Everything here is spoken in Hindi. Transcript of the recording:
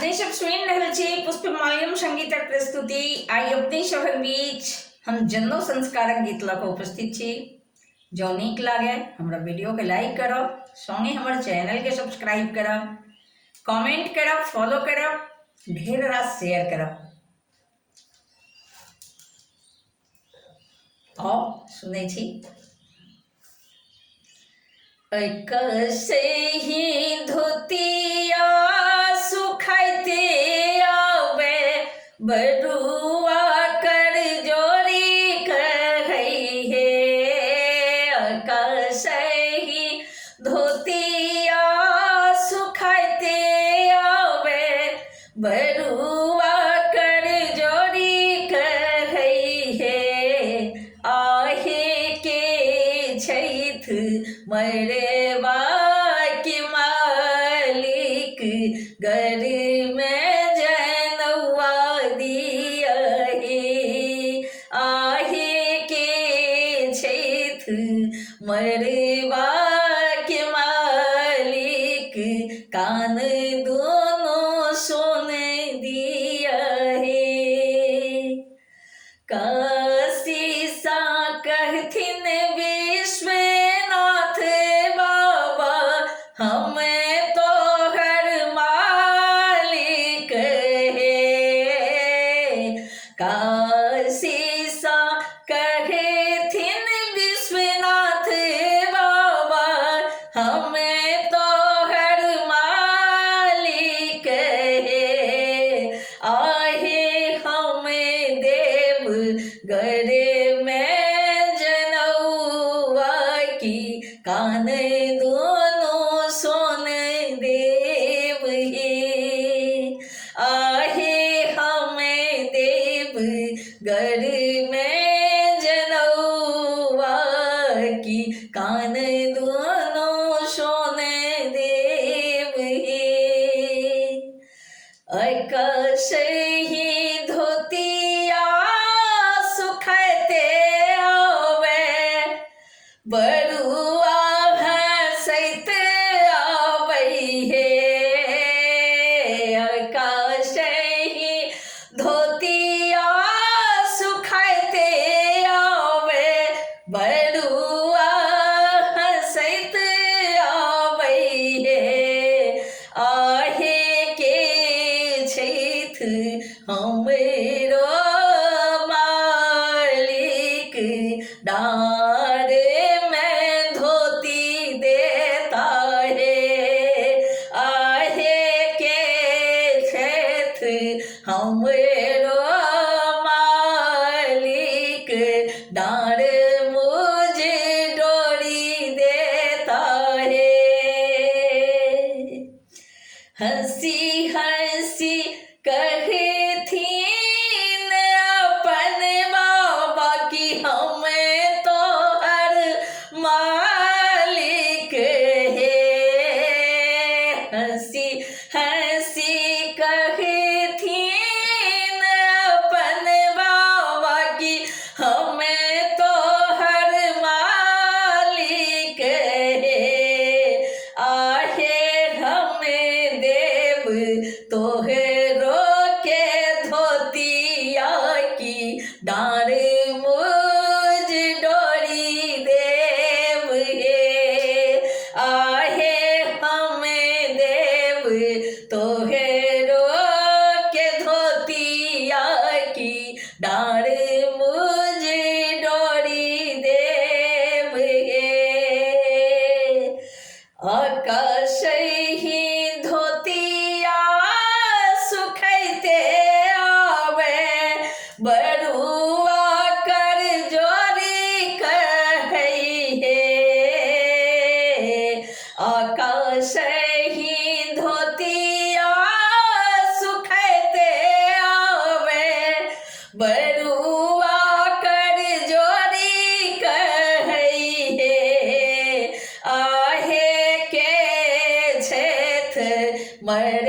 अपने सब सुन रहल छी पुष्पमाल्यम संगीतक प्रस्तुति। आई अपने सभक बीच हम जन्नो संस्कारक गीत लऽ कऽ उपस्थित छी। जँ नीक लागे हमरा वीडियो के लाइक करब, संगे हमर चैनल के सब्सक्राइब करब, कमेंट करब, फॉलो करब, ढेर रास शेयर करब। आओ सुनै छी। कैसे ही धोतिया सुखाइते आवे बरुआ कर जोरी कहै हे। कैसे ही धोतिया सुखाइते आवे बरुआ कर जोरी कहै हे। आहे के छैथ मरवा के मालिक घर में जनवा दिया हे। आहे के छैथ मरवा के मालिक कान दोनों सोन दिया हे। काशी सा कहथिन विश्वनाथ बाबा हमें तो हर मालिक है। काशी सा कहथिन विश्वनाथ बाबा हमें तो हर मालिक है। आहे हमें देव गढ़ में जनौआ की कान दोनों सोन देव हे। आहे हमें देव गढ़ में जनौआ की कान दोनों सोन देव हे। कैसे ही धोतिया सुखाइते आवे बरुआ हंसैत आबै हे। कैसे ही धोतिया सुखाइते आवे बरुआ हंसैत आबै हे। आहे के छैथ हमरो मालिक डाँर में धोती देता है। आहे के छैथ हमरो मालिक डाँर मुझे डोरी देता है। हंसी हंसी कहथिन अपन बाबा की हमें तो हर मालिक है। हंसी हंसी कहथिन अपन बाबा की हमें तो हर मालिक है। आहे हमें देव तोहरो के धोतिया की डाँर मुझ डोरी देव हे। आहे हमें देव तोहरो के धोतिया की डाँर मुझ डोरी देव हे। कैसे ही धोतिया सुखाइते आवे बरुआ कर जोरी कहै हे। कैसे ही धोतिया सुखाइते आवे बरुआ कर जोरी कहै हे। आहे के छैथ मर